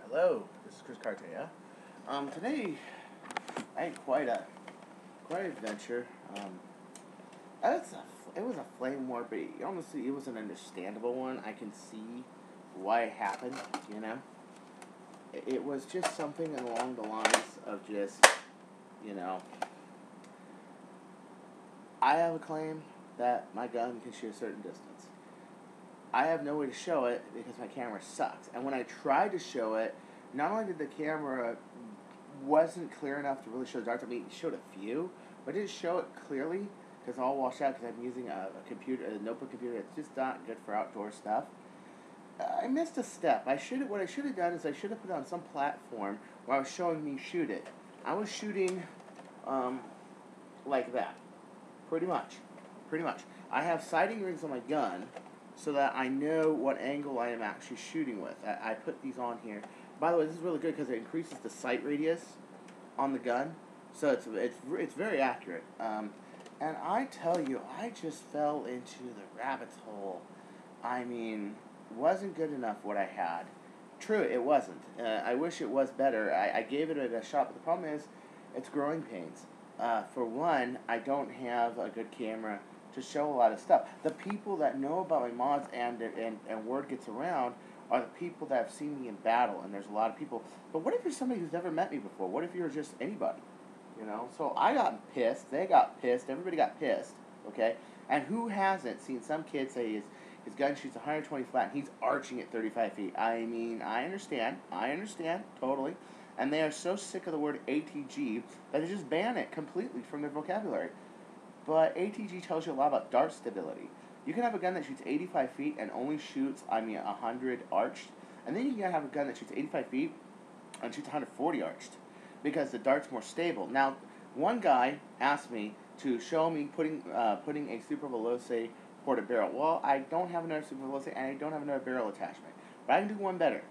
Hello, this is Chris Cartea. Today I had quite an adventure. It was a flame war, but honestly, it was an understandable one. I can see why it happened. You know, it was just something along the lines of just, you know, I have a claim that my gun can shoot a certain distance. I have no way to show it because my camera sucks. And when I tried to show it, not only did the camera wasn't clear enough to really show darts. I mean, it showed a few, but it didn't show it clearly because it's all washed out because I'm using a notebook computer that's just not good for outdoor stuff. I missed a step. What I should have done is I should have put it on some platform where I was showing me shoot it. I was shooting like that, pretty much. I have sighting rings on my gun so that I know what angle I am actually shooting with. I put these on here. By the way, this is really good because it increases the sight radius on the gun, so it's very accurate. And I tell you, I just fell into the rabbit hole. I mean, wasn't good enough what I had. True, it wasn't. I wish it was better. I gave it a shot, but the problem is, it's growing pains. For one, I don't have a good camera to show a lot of stuff. The people that know about my mods and word gets around are the people that have seen me in battle, and there's a lot of people. But what if you're somebody who's never met me before? What if you're just anybody? You know? So I got pissed, they got pissed, everybody got pissed, okay? And who hasn't seen some kid say his gun shoots 120 flat and he's arching at 35 feet? I mean, I understand, totally. And they are so sick of the word ATG that they just ban it completely from their vocabulary. But ATG tells you a lot about dart stability. You can have a gun that shoots 85 feet and only shoots, 100 arched. And then you can have a gun that shoots 85 feet and shoots 140 arched because the dart's more stable. Now, one guy asked me to show me putting a Super Veloce ported barrel. Well, I don't have another Super Veloce and I don't have another barrel attachment. But I can do one better.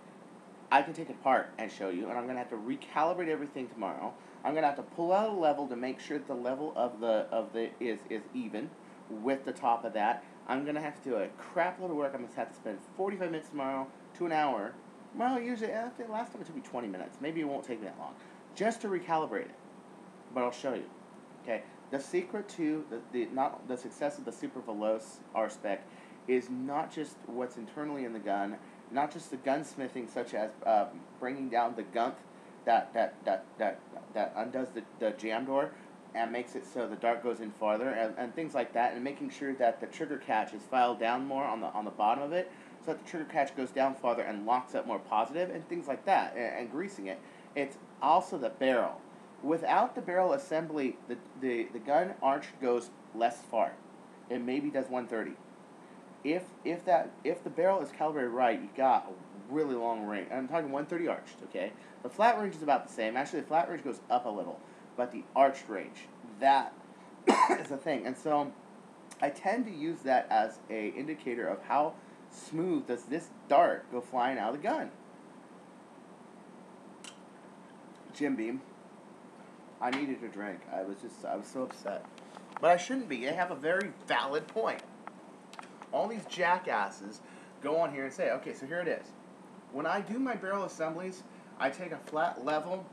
I can take it apart and show you, and I'm going to have to recalibrate everything tomorrow. I'm going to have to pull out a level to make sure that the level of the is even with the top of that. I'm going to have to do a crap load of work. I'm going to have to spend 45 minutes tomorrow to an hour. Well, usually, last time it took me 20 minutes. Maybe it won't take me that long. Just to recalibrate it. But I'll show you. Okay? The secret to the success of the Super Veloce R-Spec is not just what's internally in the gun, not just the gunsmithing, such as bringing down the gunth that undoes the jam door and makes it so the dart goes in farther and things like that, and making sure that the trigger catch is filed down more on the bottom of it, so that the trigger catch goes down farther and locks up more positive and things like that, and greasing it. It's also the barrel. Without the barrel assembly, the gun arch goes less far. It maybe does 130. If the barrel is calibrated right, you got a really long range. I'm talking 130 arched, okay? The flat range is about the same. Actually, the flat range goes up a little, but the arched range, that is a thing. And so I tend to use that as a indicator of how smooth does this dart go flying out of the gun. Jim Beam, I needed a drink. I was so upset. But I shouldn't be. I have a very valid point. All these jackasses go on here and say, okay, so here it is. When I do my barrel assemblies, I take a flat level.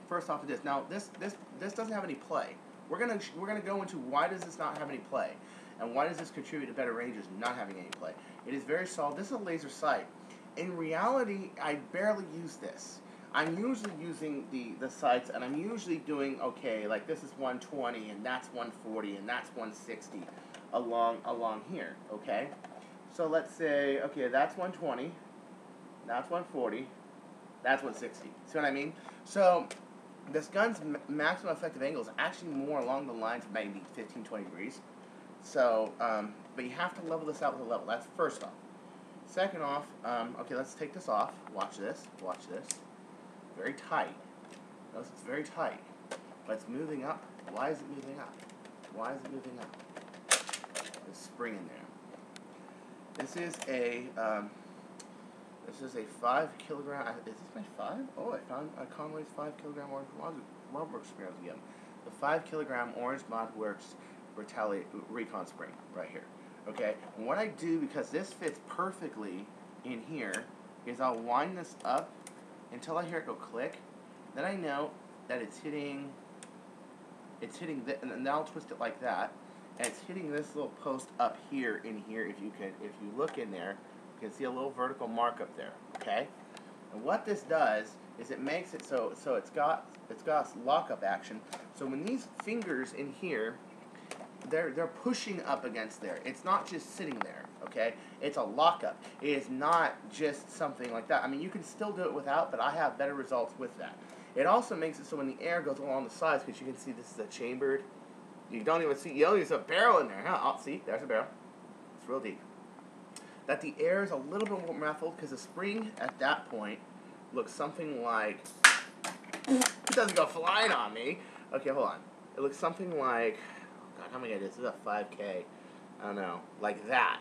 First off, it is. Now this doesn't have any play. We're gonna go into why does this not have any play, and why does this contribute to better ranges not having any play. It is very solid. This is a laser sight. In reality, I barely use this. I'm usually using the sights, and I'm usually doing okay. Like this is 120, and that's 140, and that's 160. Along here, okay? So let's say, okay, that's 120, that's 140, that's 160. See what I mean? So this gun's maximum effective angle is actually more along the lines of maybe 15, 20 degrees. So, but you have to level this out with a level. That's first off. Second off, okay, let's take this off. Watch this. Very tight. Notice it's very tight. But it's moving up. Why is it moving up? There's spring in there. This is a 5 kilogram. Is this my 5? Oh, I found Conway's 5 kilogram orange Modworks spring again. The 5 kilogram orange Modworks Retaliator Recon spring right here. Okay, and what I do, because this fits perfectly in here, is I'll wind this up until I hear it go click. Then I know that it's hitting, and now I'll twist it like that, and it's hitting this little post up here in here. If you look in there, you can see a little vertical mark up there, okay? And what this does is it makes it so it's got lockup action. So when these fingers in here, they're pushing up against there. It's not just sitting there, okay? It's a lockup. It is not just something like that. I mean, you can still do it without, but I have better results with that. It also makes it so when the air goes along the sides, because you can see this is a chambered. You don't even see a barrel in there. Huh? Oh, see, there's a barrel. It's real deep. That the air is a little bit more muffled because the spring at that point looks something like. It doesn't go flying on me. Okay, hold on. It looks something like. God, how many I did? This is a 5K. I don't know, like that.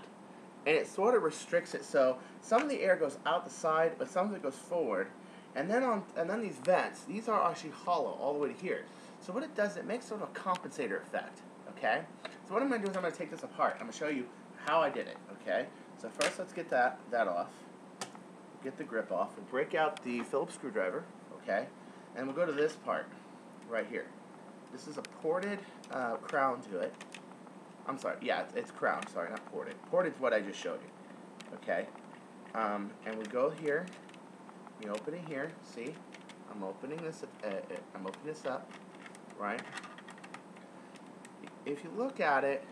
And it sort of restricts it, so some of the air goes out the side, but some of it goes forward. And then these vents, these are actually hollow all the way to here. So what it does, it makes sort of a compensator effect, okay? So what I'm going to do is I'm going to take this apart. I'm going to show you how I did it, okay? So first let's get that off. Get the grip off. We'll break out the Phillips screwdriver, okay? And we'll go to this part right here. This is a ported crown to it. I'm sorry, yeah, it's crown, sorry, not ported. Ported is what I just showed you, okay? And we go here. We open it here. See, I'm opening this up, right? If you look at it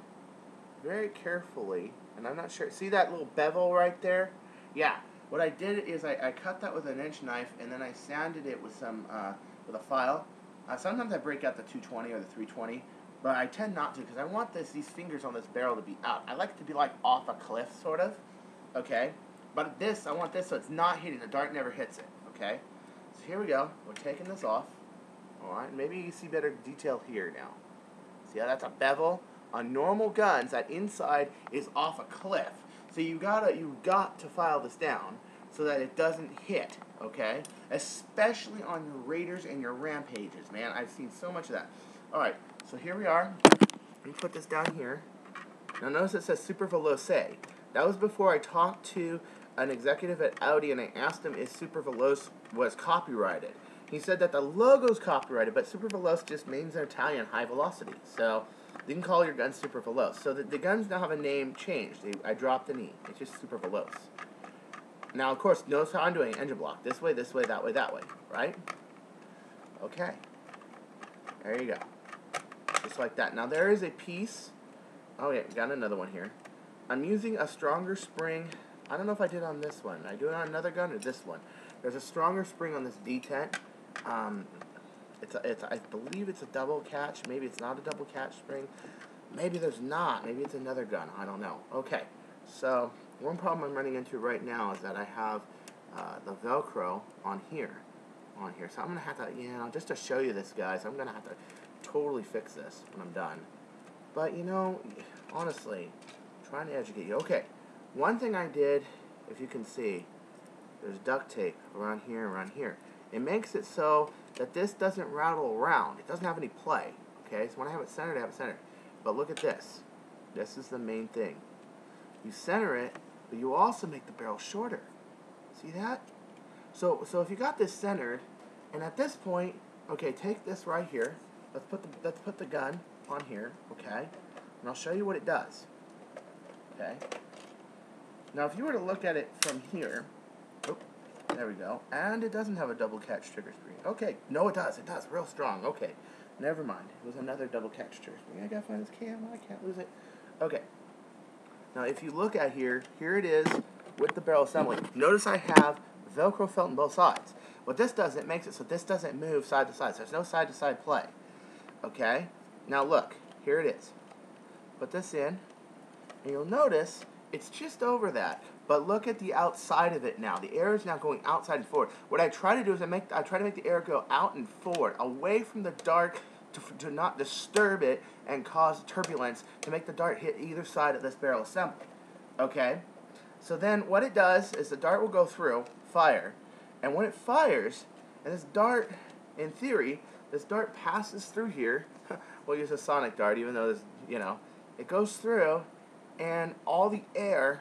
very carefully, and I'm not sure. See that little bevel right there? Yeah. What I did is I cut that with an inch knife, and then I sanded it with some with a file. Sometimes I break out the 220 or the 320, but I tend not to because I want these fingers on this barrel to be out. I like it to be like off a cliff, sort of. Okay. But I want this so it's not hitting. The dart never hits it, okay? So here we go. We're taking this off. All right, maybe you see better detail here now. See how that's a bevel? On normal guns, that inside is off a cliff. So you got to file this down so that it doesn't hit, okay? Especially on your Raiders and your Rampages, man. I've seen so much of that. All right, so here we are. Let me put this down here. Now notice it says Super Veloce. That was before I talked to an executive at Audi and I asked him if Super Veloce was copyrighted. He said that the logo's copyrighted, but Super Veloce just means in Italian high velocity. So you can call your gun Super Veloce. So the guns now have a name changed. I dropped an E. It's just Super Veloce. Now, of course, notice how I'm doing engine block. This way, that way, that way. Right? Okay. There you go. Just like that. Now, there is a piece. Oh, yeah, got another one here. I'm using a stronger spring. I don't know if I did on this one. I do it on another gun or this one. There's a stronger spring on this detent. I believe it's a double catch. Maybe it's not a double catch spring. Maybe there's not. Maybe it's another gun. I don't know. Okay. So one problem I'm running into right now is that I have the Velcro on here. So I'm going to have to, just to show you this, guys, I'm going to have to totally fix this when I'm done. But, honestly, trying to educate you. Okay. One thing I did, if you can see, there's duct tape around here and around here. It makes it so that this doesn't rattle around. It doesn't have any play. Okay, so when I have it centered, I have it centered. But look at this. This is the main thing. You center it, but you also make the barrel shorter. See that? So if you got this centered, and at this point, okay, take this right here. Let's put the gun on here, okay? And I'll show you what it does. Okay. Now, if you were to look at it from here, there we go, and it doesn't have a double catch trigger spring. Okay, no, it does, real strong. Okay, never mind. It was another double catch trigger spring. I gotta find this camera. I can't lose it. Okay. Now, if you look at here it is with the barrel assembly. Notice I have Velcro felt on both sides. What this does, it makes it so this doesn't move side to side. So there's no side to side play. Okay. Now look, here it is. Put this in, and you'll notice it's just over that. But look at the outside of it now. The air is now going outside and forward. What I try to do is I try to make the air go out and forward, away from the dart to not disturb it and cause turbulence to make the dart hit either side of this barrel assembly. Okay? So then what it does is the dart will go through, fire, and when it fires, and this dart, in theory, this dart passes through here. We'll use a sonic dart, even though this, it goes through, and all the air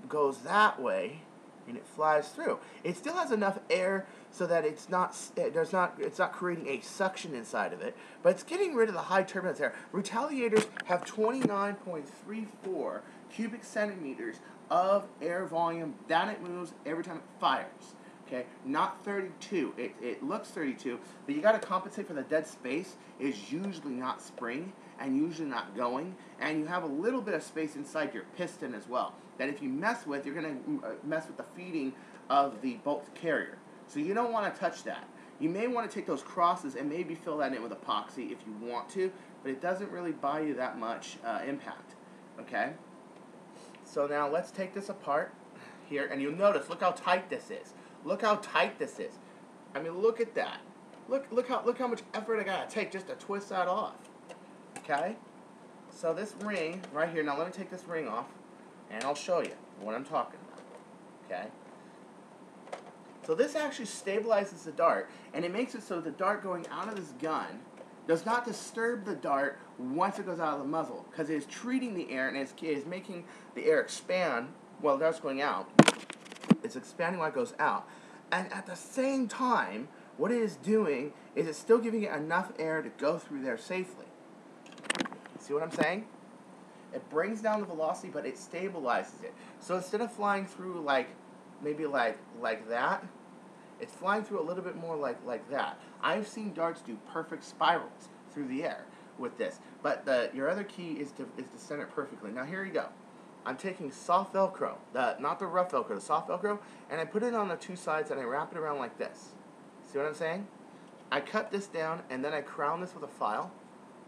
goes that way, and it flies through. It still has enough air so that it's not creating a suction inside of it, but it's getting rid of the high turbulence air. Retaliators have 29.34 cubic centimeters of air volume that it moves every time it fires. Okay, not 32. It looks 32, but you got to compensate for the dead space. Is usually not spring and usually not going, and you have a little bit of space inside your piston as well. That if you mess with, you're going to mess with the feeding of the bolt carrier. So you don't want to touch that. You may want to take those crosses and maybe fill that in with epoxy if you want to, but it doesn't really buy you that much impact. Okay. So now let's take this apart here, and you'll notice. Look how tight this is. Look how tight this is. I mean, look at that. Look how much effort I gotta take just to twist that off. Okay? So this ring right here, now let me take this ring off and I'll show you what I'm talking about. Okay? So this actually stabilizes the dart, and it makes it so the dart going out of this gun does not disturb the dart once it goes out of the muzzle, because it is treating the air and it is making the air expand while the dart's going out. It's expanding while it goes out. And at the same time, what it is doing is it's still giving it enough air to go through there safely. See what I'm saying? It brings down the velocity, but it stabilizes it. So instead of flying through maybe like that, it's flying through a little bit more like that. I've seen darts do perfect spirals through the air with this. But your other key is to center it perfectly. Now here you go. I'm taking soft Velcro, not the rough Velcro, the soft Velcro, and I put it on the two sides and I wrap it around like this. See what I'm saying? I cut this down and then I crown this with a file,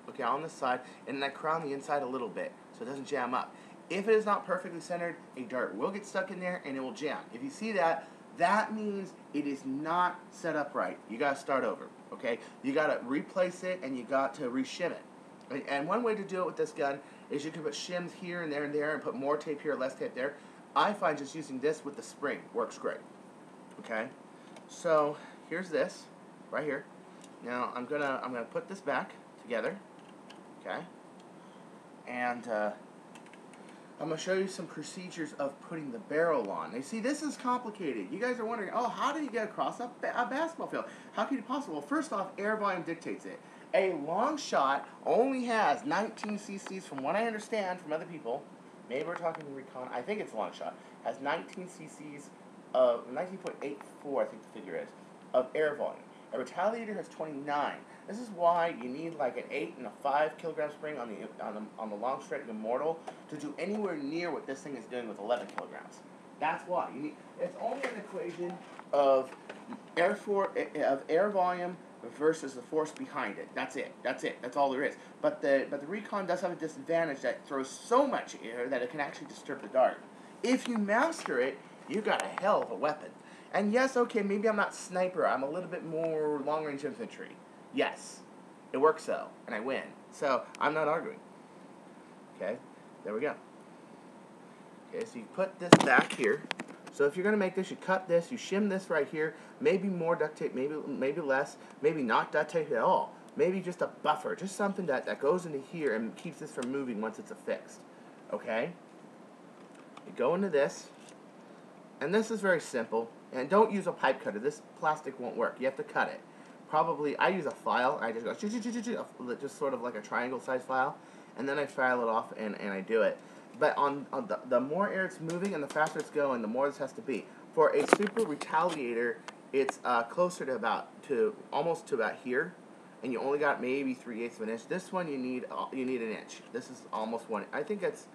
okay, on this side, and then I crown the inside a little bit so it doesn't jam up. If it is not perfectly centered, a dart will get stuck in there and it will jam. If you see that, that means it is not set up right. You got to start over, okay? You got to replace it and you got to reshim it. And one way to do it with this gun is you can put shims here and there and put more tape here, less tape there. I find just using this with the spring works great. Okay? So here's this right here. Now I'm gonna put this back together. Okay? And I'm gonna show you some procedures of putting the barrel on. Now, see, this is complicated. You guys are wondering, oh, how do you get across a basketball field? How can it possible? Well, first off, air volume dictates it. A long shot only has 19 cc's, from what I understand from other people. Maybe we're talking recon. I think it's a long shot. Has 19 cc's of 19.84, I think the figure is, of air volume. A Retaliator has 29. This is why you need like an 8 and a 5 kilogram spring on the long straight Immortal to do anywhere near what this thing is doing with 11 kilograms. That's why you need. It's only an equation of air volume versus the force behind it. That's it. That's all there is. But the recon does have a disadvantage that throws so much air that it can actually disturb the dart. If you master it, you got a hell of a weapon. And yes, okay, maybe I'm not sniper. I'm a little bit more long-range infantry. Yes, it works so, and I win. So I'm not arguing. Okay, there we go. Okay, so you put this back here. So if you're going to make this, you cut this, you shim this right here, maybe more duct tape, maybe less, maybe not duct tape at all. Maybe just a buffer, just something that goes into here and keeps this from moving once it's affixed. Okay? You go into this, and this is very simple. And don't use a pipe cutter. This plastic won't work. You have to cut it. Probably, I use a file. I just go, just sort of like a triangle size file, and then I file it off and I do it. But on the more air it's moving and the faster it's going, the more this has to be. For a Super Retaliator, it's closer to almost to about here, and you only got maybe 3/8 of an inch. This one you need an inch. This is almost 1. I think it's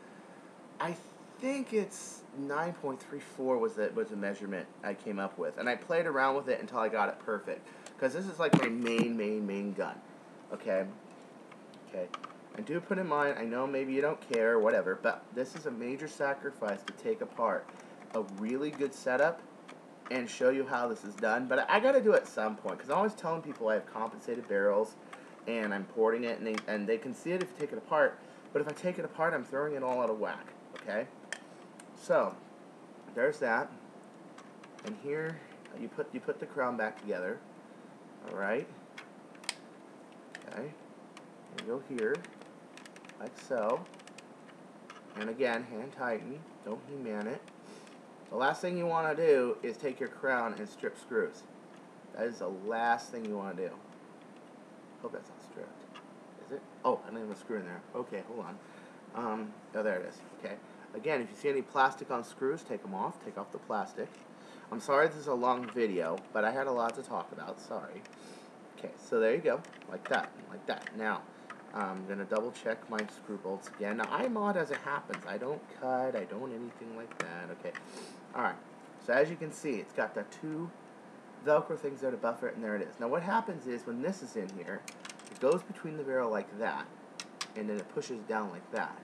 9.34 was the measurement I came up with, and I played around with it until I got it perfect. Because this is like my main gun. Okay. And do put in mind, I know maybe you don't care, whatever, but this is a major sacrifice to take apart a really good setup and show you how this is done. But I got to do it at some point, because I'm always telling people I have compensated barrels and I'm porting it, and they can see it if you take it apart. But if I take it apart, I'm throwing it all out of whack. Okay? So, there's that. And here, you put the crown back together. Alright? Okay. And go here. Like so. And again, hand tighten. Don't He-Man it. The last thing you want to do is take your crown and strip screws. That is the last thing you want to do. Hope that's not stripped. Is it? Oh, I didn't have a screw in there. Okay, hold on. Oh, there it is. Okay. Again, if you see any plastic on screws, take them off. Take off the plastic. I'm sorry this is a long video, but I had a lot to talk about. Sorry. Okay, so there you go. Like that. Like that. Now, I'm going to double check my screw bolts again. Now, I mod as it happens. I don't cut. I don't anything like that. Okay. Alright. So as you can see, it's got the two Velcro things there to buffer it, and there it is. Now, what happens is when this is in here, it goes between the barrel like that, and then it pushes down like that.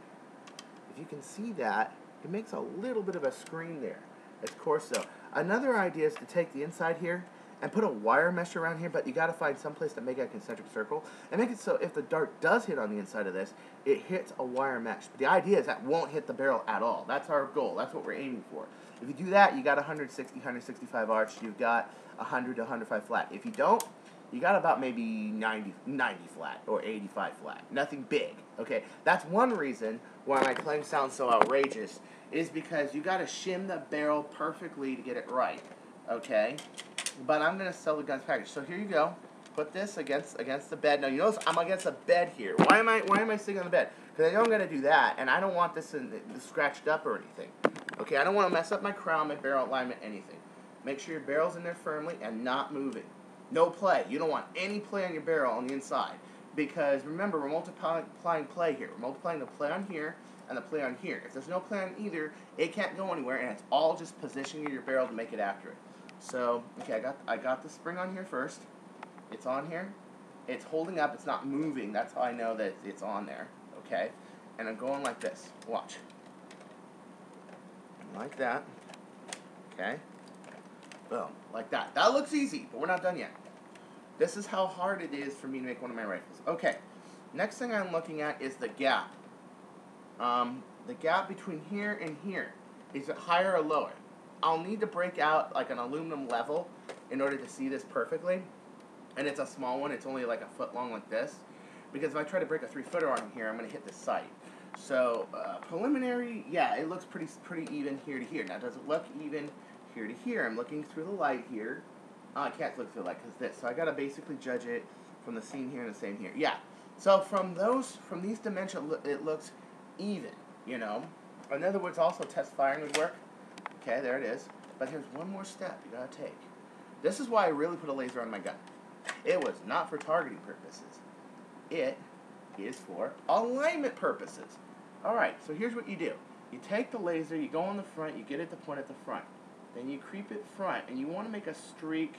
If you can see that, it makes a little bit of a screen there. It's coarse though. Another idea is to take the inside here and put a wire mesh around here, but you got to find some place to make a concentric circle and make it so if the dart does hit on the inside of this, it hits a wire mesh. But the idea is that won't hit the barrel at all. That's our goal. That's what we're aiming for. If you do that, you got 160, 165 arch. You've got 100 to 105 flat. If you don't, you got about maybe 90 flat or 85 flat. Nothing big. Okay, that's one reason why my clang sounds so outrageous, is because you got to shim the barrel perfectly to get it right. Okay, but I'm gonna sell the guns package. So here you go. Put this against the bed. Now you notice I'm against the bed here. Why am I sitting on the bed? Because I know I'm gonna do that, and I don't want this scratched up or anything. Okay, I don't want to mess up my crown, my barrel alignment, anything. Make sure your barrel's in there firmly and not moving. No play. You don't want any play on your barrel on the inside. Because remember, we're multiplying play here. We're multiplying the play on here and the play on here. If there's no play on either, it can't go anywhere, and it's all just positioning your barrel to make it accurate. So, okay, I got the spring on here first. It's on here. It's holding up. It's not moving. That's how I know that it's on there. Okay? And I'm going like this. Watch. Like that. Okay? Boom. Like that. That looks easy, but we're not done yet. This is how hard it is for me to make one of my rifles. Okay. Next thing I'm looking at is the gap. The gap between here and here. Is it higher or lower? I'll need to break out like an aluminum level in order to see this perfectly. And it's a small one. It's only like a foot long like this. Because if I try to break a 3-footer on here, I'm going to hit this sight. So, preliminary, yeah, it looks pretty even here to here. Now, does it look even here to here? I'm looking through the light here. Oh, I can't look through the light because this. So I got to basically judge it from the seam here and the same here. Yeah. So from these dimensions, it looks even, you know. In other words, also test firing would work. Okay, there it is. But here's one more step you got to take. This is why I really put a laser on my gun. It was not for targeting purposes. It is for alignment purposes. Alright, so here's what you do. You take the laser, you go on the front, you get it to point at the front. Then you creep it front, and you want to make a streak,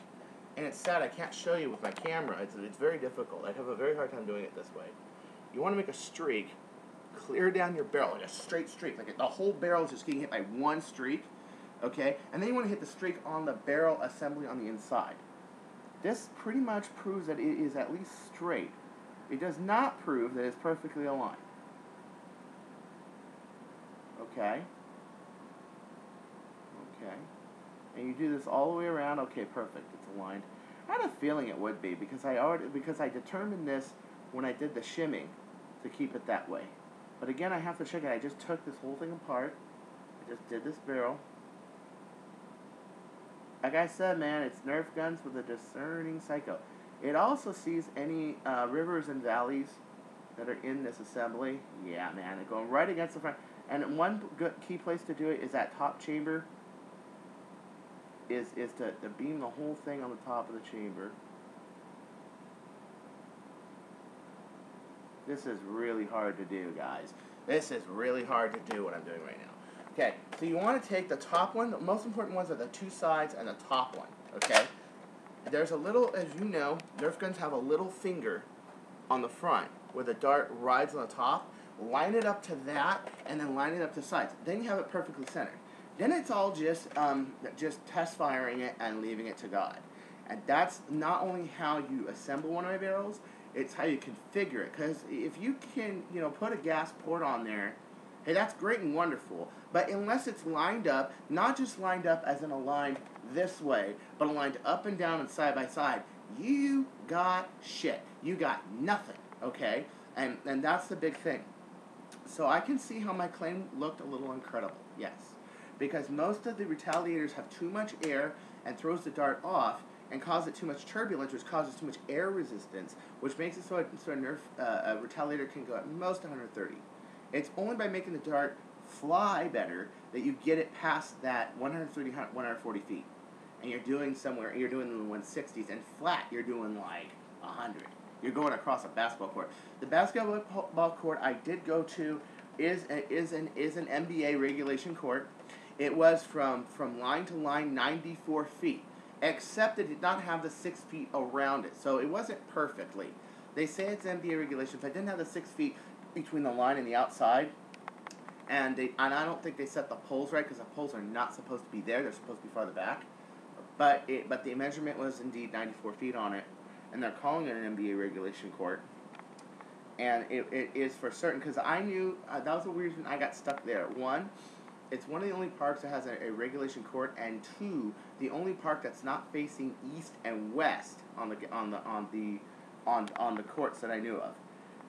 and it's sad, I can't show you with my camera. It's very difficult. I have a very hard time doing it this way. You want to make a streak, clear down your barrel, like a straight streak. Like the whole barrel is just getting hit by one streak. Okay? And then you want to hit the streak on the barrel assembly on the inside. This pretty much proves that it is at least straight. It does not prove that it's perfectly aligned. Okay? Okay. And you do this all the way around. Okay, perfect. It's aligned. I had a feeling it would be because I determined this when I did the shimming to keep it that way. But again, I have to check it. I just took this whole thing apart. I just did this barrel. Like I said, man, it's Nerf guns with a discerning psycho. It also sees any rivers and valleys that are in this assembly. Yeah, man, they're going right against the front. And one good key place to do it is that top chamber. Is to beam the whole thing on the top of the chamber. This is really hard to do, guys. This is really hard to do what I'm doing right now. Okay, so you want to take the top one. The most important ones are the two sides and the top one. Okay? There's a little, as you know, Nerf guns have a little finger on the front where the dart rides on the top. Line it up to that, and then line it up to the sides. Then you have it perfectly centered. Then it's all just test firing it and leaving it to God. And that's not only how you assemble one of my barrels, it's how you configure it. Because if you can, put a gas port on there, hey, that's great and wonderful. But unless it's lined up, not just lined up as in aligned this way, but aligned up and down and side by side, you got shit. You got nothing, okay? And that's the big thing. So I can see how my claim looked a little incredible, yes. because most of the Retaliators have too much air and throws the dart off and causes too much turbulence, which causes too much air resistance, which makes it so a Nerf Retaliator can go at most 130. It's only by making the dart fly better that you get it past that 130, 140 feet. And you're doing in the 160s, and flat, you're doing like 100. You're going across a basketball court. The basketball court I did go to is an NBA regulation court. It was from line to line 94 feet, except it did not have the 6 feet around it, so it wasn't perfectly. They say it's NBA regulation, but it didn't have the 6 feet between the line and the outside. And I don't think they set the poles right, because the poles are not supposed to be there. They're supposed to be farther back. But the measurement was indeed 94 feet on it, and they're calling it an NBA regulation court. And it is for certain, because I knew, that was the reason I got stuck there. One, it's one of the only parks that has a regulation court, and two, the only park that's not facing east and west on the courts that I knew of.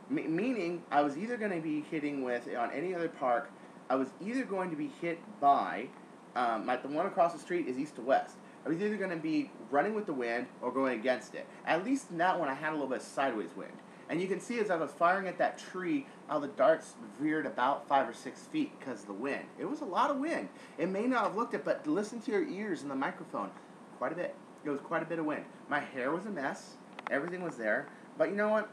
Meaning, I was either going to be hitting on any other park, I was either going to be hit by, like the one across the street is east to west. I was either going to be running with the wind or going against it. At least in that one, I had a little bit of sideways wind. And you can see as I was firing at that tree, how the darts veered about 5 or 6 feet because of the wind. It was a lot of wind. It may not have looked it, but listen to your ears in the microphone. Quite a bit. It was quite a bit of wind. My hair was a mess. Everything was there. But you know what?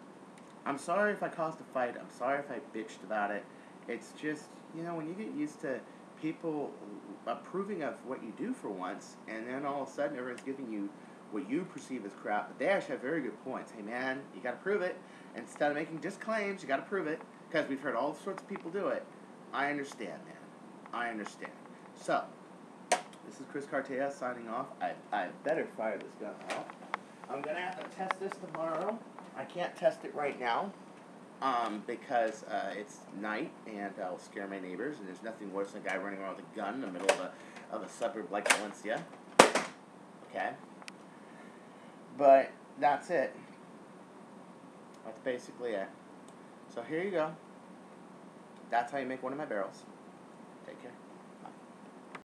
I'm sorry if I caused a fight. I'm sorry if I bitched about it. It's just, when you get used to people approving of what you do for once, and then all of a sudden everyone's giving you what you perceive as crap, but they actually have very good points. Hey man, you gotta prove it. Instead of making just claims, you gotta prove it, because we've heard all sorts of people do it. I understand, man. I understand. So, this is Chris Cartea signing off. I better fire this gun off. I'm gonna have to test this tomorrow. I can't test it right now. Because it's night and I'll scare my neighbors, and there's nothing worse than a guy running around with a gun in the middle of a suburb like Valencia. Okay? But that's it. That's basically it. So here you go. That's how you make one of my barrels. Take care.